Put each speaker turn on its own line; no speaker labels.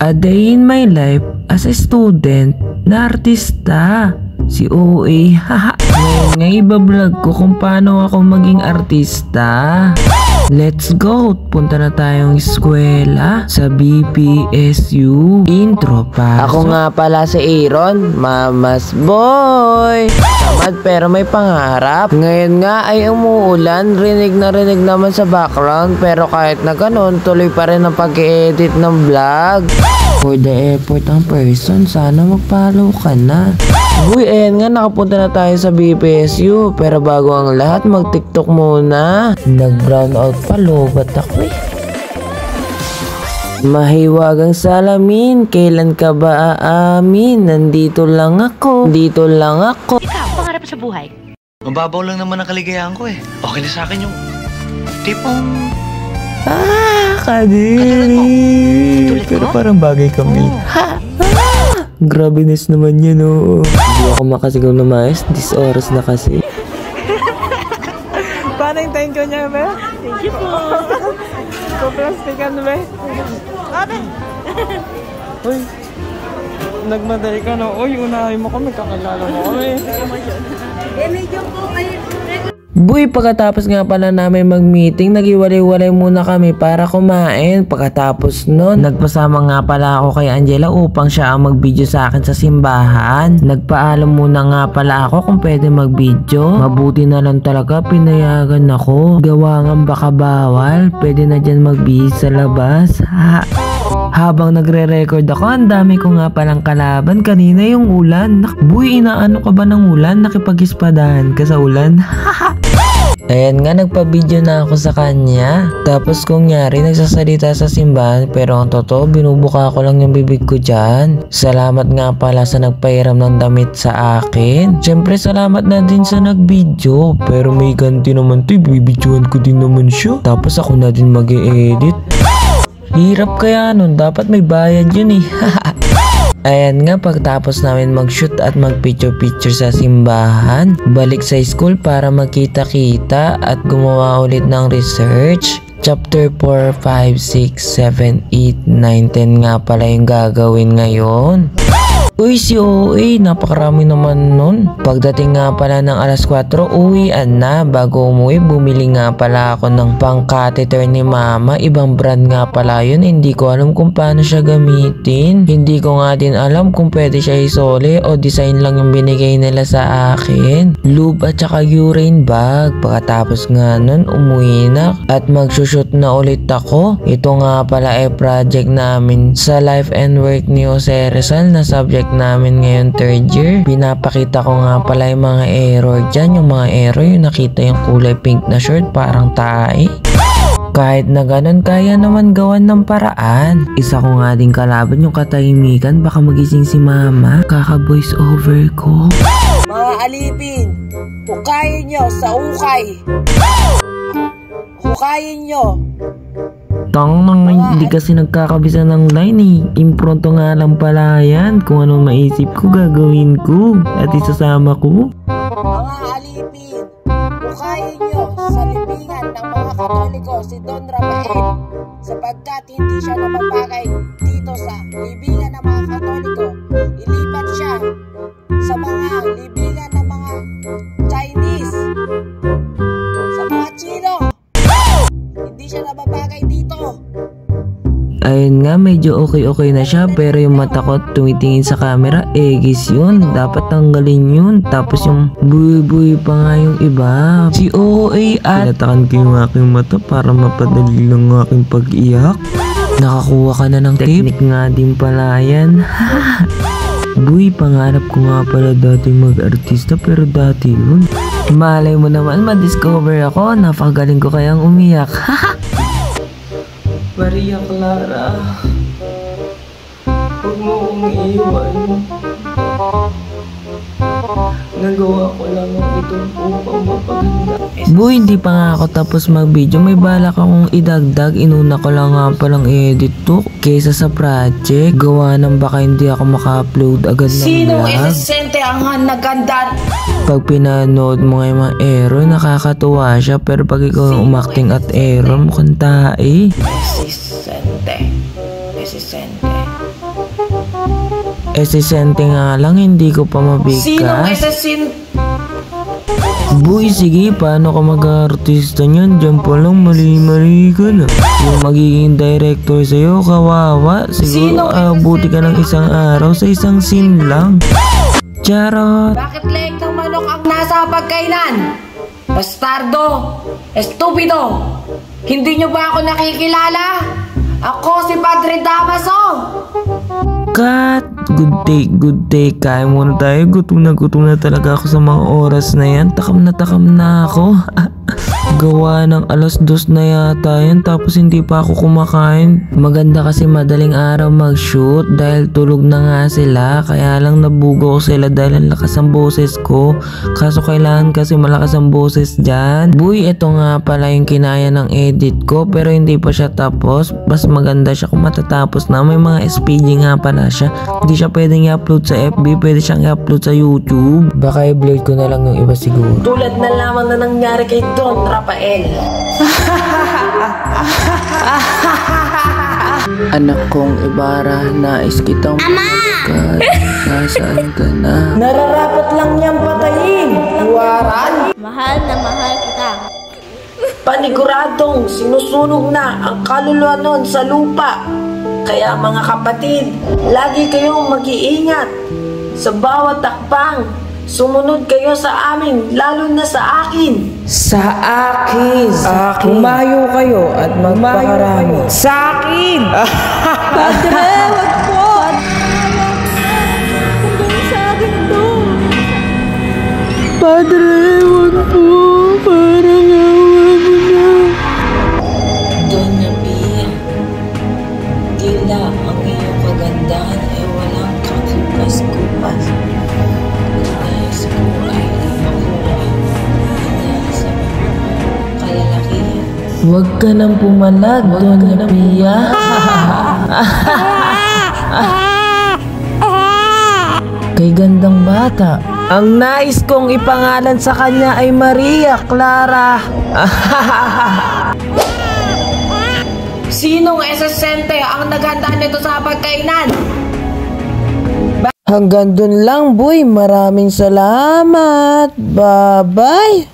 A day in my life as a student na artista. Si OA, haha. Ngayon nga ibablog ko kung paano ako maging artista. Let's go! Punta na tayong eskwela sa BPSU. Intro pa. Ako nga pala si Aaron, mama's boy. Tamad pero may pangarap. Ngayon nga ay umuulan, rinig na rinig naman sa background. Pero kahit na ganun, tuloy pa rin ang pag-edit ng vlog. For the effort ng person, sana mag-follow ka na. Uy, ayan nga, nakapunta na tayo sa BPSU. Pero bago ang lahat, mag-TikTok muna. Nag-brown out pa, lobat ako eh. Mahiwagang salamin, kailan ka ba aamin? Nandito lang ako, dito lang ako.
Ikaw, pangarap sa buhay?
Mababaw lang naman ang kaligayahan ko eh. Okay na sa akin yung tipong...
Kadiri. Pero parang bagay kami. Grabe-ness naman yun, oo. Hindi ako makasigaw na maayos. This oras na kasi.
Paano yung thank you niya, be?
Thank you po.
Kuplastikan, be? Ate! Uy, nagmadali ka na. Uy, unahin mo kami. Kakilala mo kami.
Medyo po kayo.
Boy, pagkatapos nga pala namin mag-meeting, nagiwalay-walay muna kami para kumain. Pagkatapos nun, nagpasama nga pala ako kay Angela upang siya ang mag-video sa akin sa simbahan. Nagpaalam muna nga pala ako kung pwede mag-video. Mabuti na lang talaga, pinayagan ako. Gawa nga baka bawal, pwede na dyan mag-bihis sa labas. Habang nagre-record ako, ang dami ko nga palang kalaban. Kanina yung ulan. Boy, inaano ka ba ng ulan? Nakipag-ispadahan ka sa ulan? Ayan nga, nagpa-video na ako sa kanya. Tapos kung nyari, nagsasalita sa simbahan. Pero ang totoo, binubuka ko lang yung bibig ko dyan. Salamat nga pala sa nagpahiram ng damit sa akin. Siyempre, salamat na din sa nag-video. Pero may ganti naman to, bibidyoan ko din naman siya. Tapos ako na din mag-e-edit. Hirap kaya nun, dapat may bayad yun eh. Ayan nga, pagtapos namin mag-shoot at mag-picture-picture sa simbahan, balik sa school para magkita-kita at gumawa ulit ng research. Chapter 4, 5, 6, 7, 8, 9, 10 nga pala yung gagawin ngayon. Uy, si OA, napakarami naman nun. Pagdating nga pala ng alas 4, uwian na. Bago umuwi, bumili nga pala ako ng pang-catheter ni mama. Ibang brand nga pala yun. Hindi ko alam kung paano siya gamitin. Hindi ko nga din alam kung pwede siya isole o design lang yung binigay nila sa akin. Lube at saka urine bag. Pagkatapos nga nun, umuwi na at magsushoot na ulit ako. Ito nga pala ay project namin sa life and work ni Jose Rizal na subject namin ngayon 3rd year. Pinapakita ko nga pala yung mga error dyan. Yung mga error, yung nakita yung kulay pink na shirt, parang tae. Kahit na ganun, kaya naman gawan ng paraan. Isa ko nga din kalaban yung katahimikan. Baka magising si mama. Kaka-voice over ko.
Mga alipin, hukayin nyo sa ukay. Hukayin nyo.
Tang nang hindi kasi nagkakabisa ng line eh. Impronto nga lang pala yan. Kung ano maisip ko, gagawin ko. At isasama ko.
Mga alipin, hukayin nyo sa libingan ng mga Katoliko si Don Rafael sapagkat hindi siya napapagay dito sa libingan ng mga Katoliko. Ilipat siya sa mga libingan ng mga Chinese, sa mga Chino. Hindi siya napapagay dito.
Ayun nga, medyo okay na siya. Pero yung mata ko tumitingin sa camera, egis yun. Dapat tanggalin yun. Tapos yung buy-buy pa nga yung iba. Si OA at pinatakan ko yung aking mata para mapadali lang ang aking pag-iyak. Nakakuha ka na ng technique nga din pala yan. Buy, pangarap ko nga pala dati mag-artista pero dati yun. Malay mo naman, ma-discover ako. Napakagaling ko kayang umiyak. Maria Clara, huwag mo akong iiwan. Nagawa ko lang ito upang mapaganda. Boy, hindi pa nga ako tapos mag-video. May balak akong idagdag. Inuna ko lang nga palang edit to kaysa sa project. Gawa ng baka hindi ako maka-upload agad ng vlog.
Sinong inisente ang naganda?
Pag pinanood mo nga yung mga error, nakakatuwa siya. Pero pag ikaw umakting at error, mukhang tae.
Resistente.
Esesente nga lang, hindi ko pa mabigkas.
Sinong assassin?
Boy, sige, paano ka mag-artista niyan? Diyan pa lang, mali-mali ka na. Yung magiging director sa'yo, kawawa. Siguro abuti ka ng isang araw sa isang scene lang. Charot!
Bakit leeg ng manok ang nasa pagkainan? Bastardo! Estupido! Hindi nyo ba ako nakikilala? Ako si Padre Damaso!
Cut! Good take. Kaya muna tayo. Gutom na talaga ako sa mga oras na yan. Takam na ako. Gawa ng 2:00 na yata yan, tapos hindi pa ako kumakain. Maganda kasi madaling araw mag-shoot dahil tulog na nga sila. Kaya lang nabugo ko sila dahil ang lakas ang boses ko. Kaso kailangan kasi malakas ang boses dyan. Boy, ito nga pala yung kinaya ng edit ko, pero hindi pa siya tapos. Mas maganda siya kung matatapos na. May mga SPG nga pala siya. Hindi siya pwedeng i-upload sa FB, pwede siyang i-upload sa YouTube. Baka i-blur ko na lang yung iba siguro.
Tulad na lamang na nangyari kay Don Rafael.
Anak kong Ibarra, nais kitang mahalikan. Nasaan ka na?
Nararapat lang niyang patayin. Huwaran.
Mahal na mahal kita.
Paniguradong sinusunog na ang kaluluwa nun sa lupa. Kaya mga kapatid, lagi kayong mag-iingat. Sa bawat takpang, sumunod kayo sa amin, lalo na sa akin.
Sa akin. Humayo kayo at magpakarami. Sa akin!
Padre, wag po! Hanggang sa akin to.
Padre, wag po. Parang awa mo na.
Doña Pia, tila ang iyong kagandahan ay walang kakupas-kupas. Nais ko ay makuha niya sa kalalakihan.
Huwag ka nang pumalag, Doña Pia. Kay gandang bata. Ang nais kong ipangalan sa kanya ay Maria Clara.
Sinong esesente ang naghanda nito sa pagkainan?
Hanggang dun lang, boy. Maraming salamat. Bye-bye.